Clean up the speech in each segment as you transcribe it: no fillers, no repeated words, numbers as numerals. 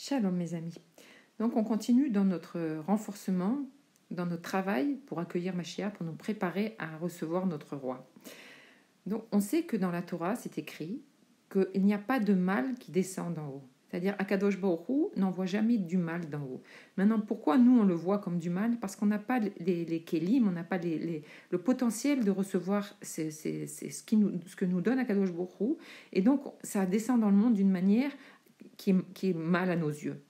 Shalom mes amis. Donc on continue dans notre renforcement, dans notre travail pour accueillir Mashiach, pour nous préparer à recevoir notre roi. Donc on sait que dans la Torah c'est écrit qu'il n'y a pas de mal qui descend d'en haut. C'est-à-dire Akadosh Baruch Hu n'envoie jamais du mal d'en haut. Maintenant pourquoi nous on le voit comme du mal? Parce qu'on n'a pas les kélim, on n'a pas le potentiel de recevoir ce que nous donne Akadosh Baruch Hu. Et donc ça descend dans le monde d'une manière qui est mal à nos yeux.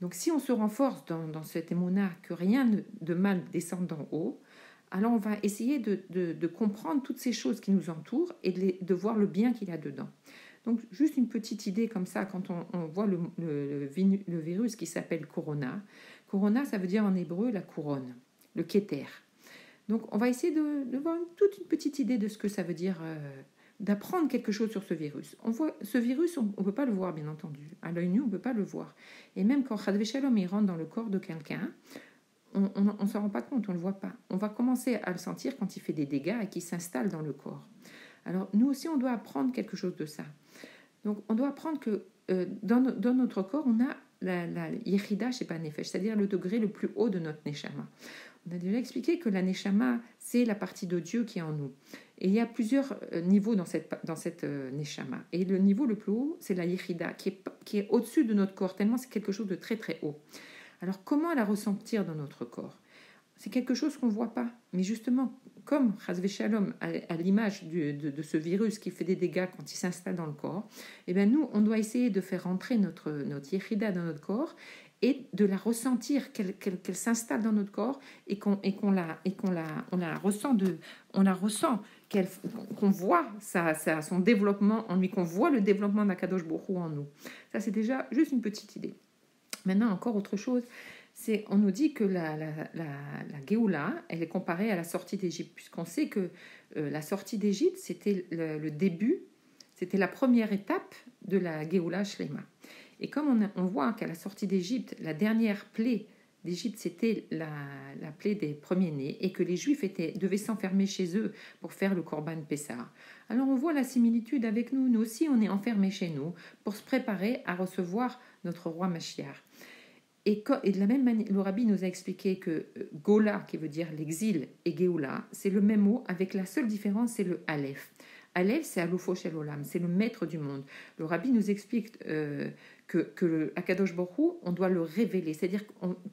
Donc si on se renforce dans cette émouna que rien de mal descend d'en haut, alors on va essayer de comprendre toutes ces choses qui nous entourent et de voir le bien qu'il y a dedans. Donc juste une petite idée comme ça, quand on voit le virus qui s'appelle Corona. Corona, ça veut dire en hébreu la couronne, le Keter. Donc on va essayer de voir toute une petite idée de ce que ça veut dire, d'apprendre quelque chose sur ce virus. On voit ce virus, on ne peut pas le voir bien entendu. À l'œil nu, on ne peut pas le voir. Et même quand Chad Veshalom il rentre dans le corps de quelqu'un, on ne s'en rend pas compte, on ne le voit pas. On va commencer à le sentir quand il fait des dégâts et qu'il s'installe dans le corps. Alors nous aussi, on doit apprendre quelque chose de ça. Donc on doit apprendre que dans notre corps, on a la Yechida chez Nefesh, c'est-à-dire le degré le plus haut de notre Neshama. On a déjà expliqué que la Neshama, c'est la partie de Dieu qui est en nous. Et il y a plusieurs niveaux dans cette Neshama. Et le niveau le plus haut, c'est la Yechida, qui est au-dessus de notre corps, tellement c'est quelque chose de très très haut. Alors comment la ressentir dans notre corps? C'est quelque chose qu'on ne voit pas. Mais justement, comme Chas Veshalom, à l'image de ce virus qui fait des dégâts quand il s'installe dans le corps, eh bien nous, on doit essayer de faire rentrer notre Yechida dans notre corps et de la ressentir, qu'elle s'installe dans notre corps et qu'on la ressent, qu'on voit son développement en lui, qu'on voit le développement d'Akadosh Baruch Hu en nous. Ça, c'est déjà juste une petite idée. Maintenant, encore autre chose, on nous dit que la Géoula, elle est comparée à la sortie d'Égypte, puisqu'on sait que la sortie d'Égypte, c'était le début, c'était la première étape de la Géoula Shlema. Et comme on voit qu'à la sortie d'Égypte, la dernière plaie d'Égypte, c'était la plaie des premiers-nés, et que les Juifs devaient s'enfermer chez eux pour faire le Korban Pessah. Alors on voit la similitude avec nous. Nous aussi, on est enfermés chez nous pour se préparer à recevoir notre roi Mashiach. Et de la même manière, le Rabbi nous a expliqué que Gola, qui veut dire l'exil, et Géoula, c'est le même mot, avec la seule différence, c'est le Aleph. Aleph, c'est Alufo Shel Olam, c'est le maître du monde. Le Rabbi nous explique que le Akadosh Baruch Hu, on doit le révéler. C'est-à-dire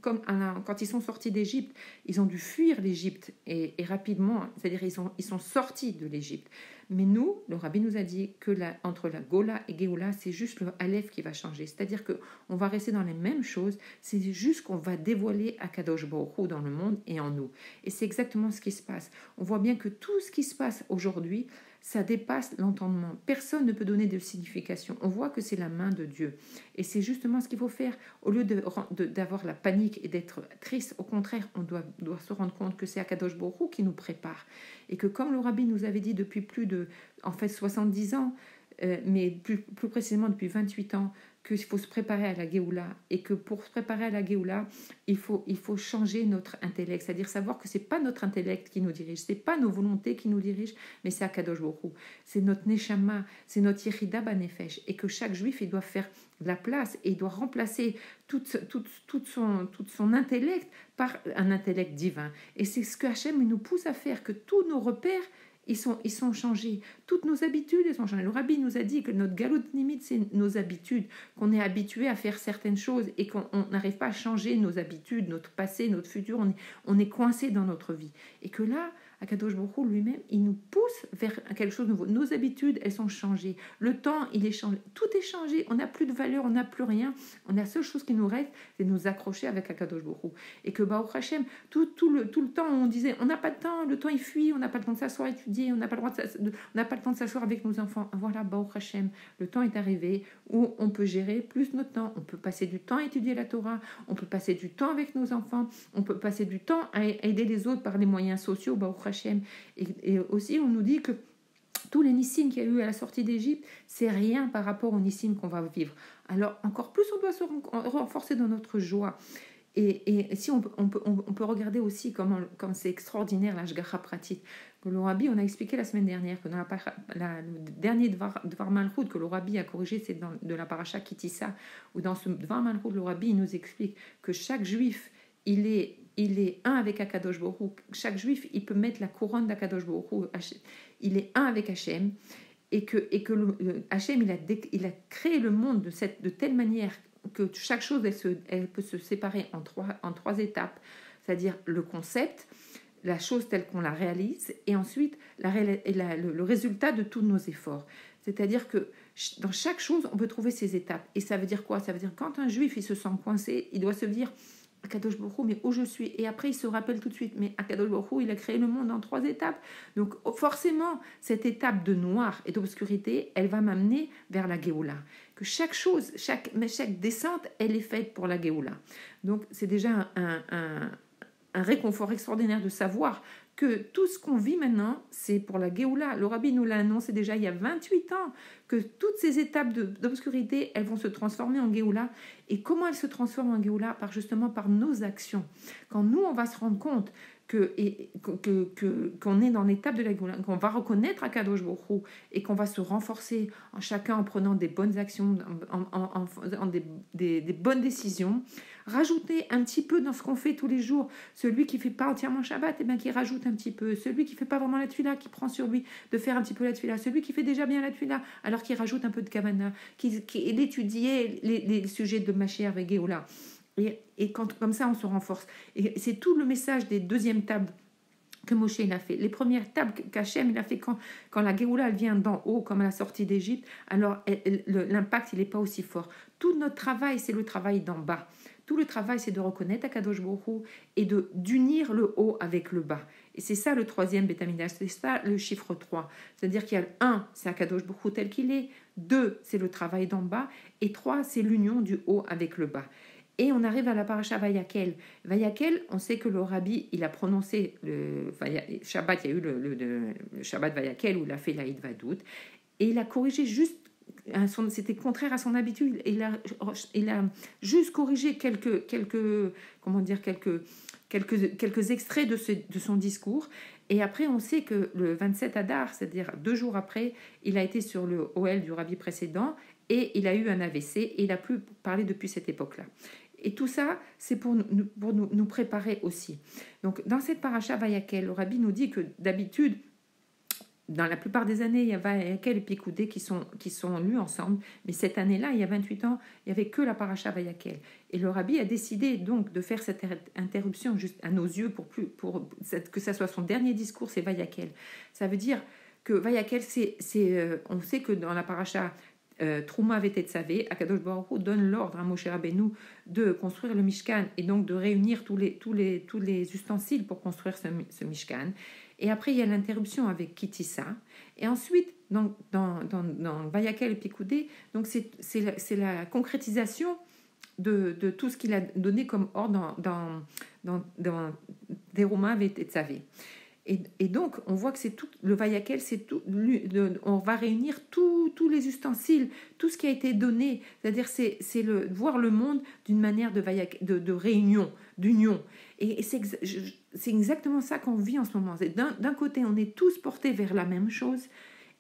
quand ils sont sortis d'Égypte, ils ont dû fuir l'Égypte et rapidement, c'est-à-dire ils sont sortis de l'Égypte. Mais nous, le Rabbi nous a dit que entre la Gola et Géoula, c'est juste le Aleph qui va changer. C'est-à-dire qu'on va rester dans les mêmes choses, c'est juste qu'on va dévoiler Akadosh Baruch Hu dans le monde et en nous. Et c'est exactement ce qui se passe. On voit bien que tout ce qui se passe aujourd'hui, ça dépasse l'entendement. Personne ne peut donner de signification. On voit que c'est la main de Dieu. Et c'est justement ce qu'il faut faire. Au lieu d'avoir la panique et d'être triste, au contraire, on doit se rendre compte que c'est Akadosh Baruch Hu qui nous prépare. Et que comme le Rabbi nous avait dit depuis plus de 70 ans, mais plus précisément depuis 28 ans, qu'il faut se préparer à la Géoula et que pour se préparer à la Géoula, il faut changer notre intellect, c'est-à-dire savoir que ce n'est pas notre intellect qui nous dirige, ce n'est pas nos volontés qui nous dirigent, mais c'est Akadosh Baruch Hu, c'est notre Neshama, c'est notre Yechida Banefesh, et que chaque juif, il doit faire de la place et il doit remplacer tout son intellect par un intellect divin. Et c'est ce que Hachem nous pousse à faire, que tous nos repères ils sont changés. Toutes nos habitudes, elles sont changées. Le Rabbi nous a dit que notre galout limite, c'est nos habitudes, qu'on est habitué à faire certaines choses et qu'on n'arrive pas à changer nos habitudes, notre passé, notre futur. On est coincé dans notre vie. Et que là, Akadosh Baruch Hu lui-même, il nous pousse vers quelque chose de nouveau. Nos habitudes, elles sont changées. Le temps, il est changé. Tout est changé. On n'a plus de valeur, on n'a plus rien. La seule chose qui nous reste, c'est de nous accrocher avec Akadosh Baruch Hu. Et que Baruch Hashem, tout le temps, on disait, on n'a pas de temps, le temps il fuit, on n'a pas le temps de s'asseoir étudier, on n'a pas le temps de s'asseoir avec nos enfants. Voilà, Baruch Hashem, le temps est arrivé où on peut gérer plus notre temps. On peut passer du temps à étudier la Torah, on peut passer du temps avec nos enfants, on peut passer du temps à aider les autres par les moyens sociaux, Baruch Hashem. Et aussi, on nous dit que tous les nissim qu'il y a eu à la sortie d'Égypte, c'est rien par rapport aux nissim qu'on va vivre. Alors, encore plus, on doit se renforcer dans notre joie. Et si on peut regarder aussi comme c'est extraordinaire l'Ashgacha pratique, que le Rabbi, on a expliqué la semaine dernière, que dans le dernier Dvar Malchut que le Rabbi a corrigé, c'est de la paracha Kitissa, où dans ce Dvar Malchut, le Rabbi nous explique que chaque juif, il est un avec Akadosh Baruch Hu. Chaque juif, il peut mettre la couronne d'Akadosh Baruch Hu. Il est un avec Hachem. Et que Hachem, il a créé le monde de telle manière que chaque chose, elle peut se séparer en trois étapes. C'est-à-dire le concept, la chose telle qu'on la réalise, et ensuite le résultat de tous nos efforts. C'est-à-dire que dans chaque chose, on peut trouver ces étapes. Et ça veut dire quoi? Ça veut dire quand un juif il se sent coincé, il doit se dire Akadosh Baruch Hu, mais où je suis? Et après, il se rappelle tout de suite, mais Akadosh Baruch Hu, il a créé le monde en 3 étapes. Donc forcément, cette étape de noir et d'obscurité, elle va m'amener vers la Géoula. Que chaque chose, chaque descente, elle est faite pour la Géoula. Donc c'est déjà un réconfort extraordinaire de savoir que tout ce qu'on vit maintenant, c'est pour la Géoula. Le Rabbi nous l'a annoncé déjà il y a 28 ans, que toutes ces étapes d'obscurité, elles vont se transformer en Géoula. Et comment elles se transforment en Géoula? Justement par nos actions. Quand nous, on va se rendre compte qu'on est dans l'étape de la Géoula, qu'on va reconnaître Akadosh Baruch Hu et qu'on va se renforcer en prenant des bonnes actions, en faisant des bonnes décisions, rajouter un petit peu dans ce qu'on fait tous les jours. Celui qui ne fait pas entièrement Shabbat, eh bien, qui rajoute un petit peu. Celui qui ne fait pas vraiment la Tfila, qui prend sur lui de faire un petit peu la Tfila. Celui qui fait déjà bien la Tfila, alors qu'il rajoute un peu de Kavana, qui étudie les sujets de Mashiach et Géoula. Et comme ça, on se renforce. Et c'est tout le message des deuxièmes tables que Moshe il a fait. Les premières tables qu'Hachem il a fait quand la Géoula elle vient d'en haut, comme à la sortie d'Égypte, alors l'impact il n'est pas aussi fort. Tout notre travail, c'est le travail d'en bas. Tout le travail, c'est de reconnaître Akadosh Baruch Hu et d'unir le haut avec le bas. Et c'est ça le troisième Beth Amikdash, c'est ça le chiffre 3. C'est-à-dire qu'il y a 1, c'est Akadosh Baruch Hu tel qu'il est. 2, c'est le travail d'en bas. Et 3, c'est l'union du haut avec le bas. Et on arrive à la paracha Vayakel. Vayakel, on sait que le Rabbi, il a prononcé le Shabbat, il y a eu le Shabbat Vayakel où il a fait l'Aïd Vadout. Et il a corrigé juste, c'était contraire à son habitude. Il a juste corrigé quelques extraits de son discours. Et après, on sait que le 27 Adar, c'est-à-dire 2 jours après, il a été sur le OL du Rabbi précédent et il a eu un AVC et il n'a plus parlé depuis cette époque-là. Et tout ça, c'est pour nous préparer aussi. Donc, dans cette paracha Vayakel, le Rabbi nous dit que d'habitude, dans la plupart des années, il y a Vayakel et Pikoudé qui sont lus ensemble. Mais cette année-là, il y a 28 ans, il n'y avait que la paracha Vayakel. Et le Rabbi a décidé donc de faire cette interruption juste à nos yeux pour que ça soit son dernier discours, c'est Vayakel. Ça veut dire que Vayakel, on sait que dans la paracha Trouma Vetetzavé, Akadosh Baruch Hu donne l'ordre à Moshe Rabbeinu de construire le Mishkan et donc de réunir tous les ustensiles pour construire ce Mishkan. Et après, il y a l'interruption avec Kitissa. Et ensuite, dans Vayakel et Pikoudé, donc c'est la concrétisation de tout ce qu'il a donné comme ordre dans Teruma Vetetzavé. Et donc, on voit que c'est tout, le Vayakel, c'est tout, on va réunir tous les ustensiles, tout ce qui a été donné. C'est-à-dire, c'est voir le monde d'une manière de réunion, d'union. Et c'est exactement ça qu'on vit en ce moment. D'un côté, on est tous portés vers la même chose,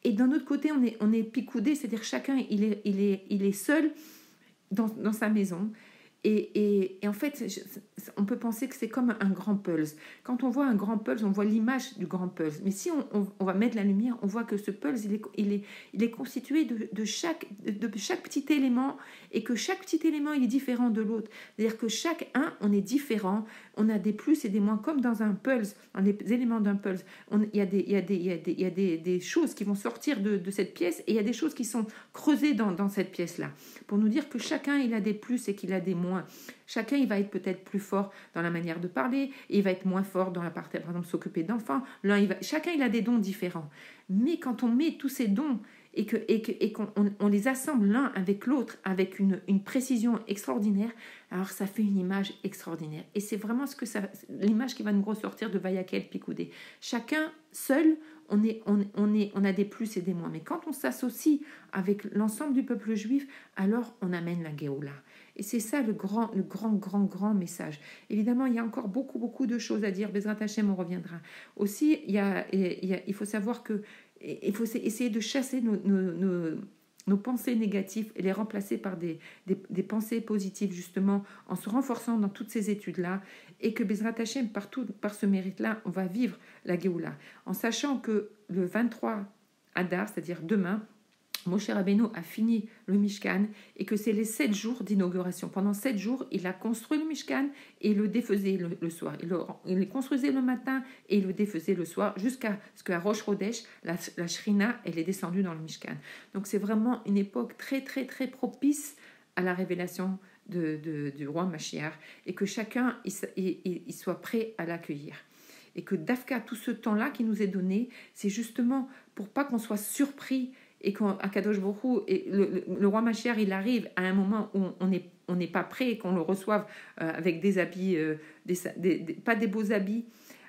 et d'un autre côté, on est picoudés, c'est-à-dire chacun, il est seul dans sa maison. Et en fait, on peut penser que c'est comme un grand pulse. Quand on voit un grand pulse, on voit l'image du grand pulse. Mais si on va mettre la lumière, on voit que ce pulse, il est constitué de chaque petit élément et que chaque petit élément, il est différent de l'autre. C'est-à-dire que chacun, on est différent. On a des plus et des moins, comme dans un pulse, dans les éléments d'un pulse. Il y a des choses qui vont sortir de cette pièce et il y a des choses qui sont creusées dans cette pièce-là. Pour nous dire que chacun, il a des plus et qu'il a des moins. Chacun, il va être peut-être plus fort dans la manière de parler, et il va être moins fort dans la partie, par exemple, s'occuper d'enfants. Chacun, il a des dons différents. Mais quand on met tous ces dons et qu'on les assemble l'un avec l'autre avec une précision extraordinaire, alors ça fait une image extraordinaire. Et c'est vraiment l'image qui va nous ressortir de Vayakel Pikoudé. Chacun, seul, on a des plus et des moins. Mais quand on s'associe avec l'ensemble du peuple juif, alors on amène la Géoula. Et c'est ça le grand message. Évidemment, il y a encore beaucoup de choses à dire. Bezrat Hashem, on reviendra. Aussi, il faut savoir que il faut essayer de chasser nos pensées négatives et les remplacer par des pensées positives, justement, en se renforçant dans toutes ces études-là, et que Bezrat Hashem, par ce mérite-là, on va vivre la Géoula, en sachant que le 23 Adar, c'est-à-dire demain, Moshe Rabbeinu a fini le Mishkan et que c'est les 7 jours d'inauguration. Pendant 7 jours, il a construit le Mishkan et il le défaisait le soir. Il le construisait le matin et il le défaisait le soir jusqu'à ce qu'à Rosh Chodesh, la Shrina, elle est descendue dans le Mishkan. Donc c'est vraiment une époque très propice à la révélation du roi Mashiach et que chacun il soit prêt à l'accueillir. Et que Dafka, tout ce temps-là qui nous est donné, c'est justement pour pas qu'on soit surpris et qu'Akadosh Baruch Hu, et le roi Mashiach, il arrive à un moment où on n'est pas prêt et qu'on le reçoive avec des habits, pas des beaux habits.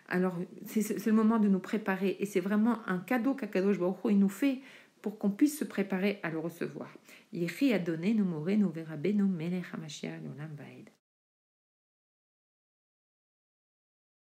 Alors, c'est le moment de nous préparer. Et c'est vraiment un cadeau qu'Akadosh Baruch Hu, il nous fait pour qu'on puisse se préparer à le recevoir. Yehi Adonai, nous moré, nous verra, nous melech HaMashiach, l'olam vaed.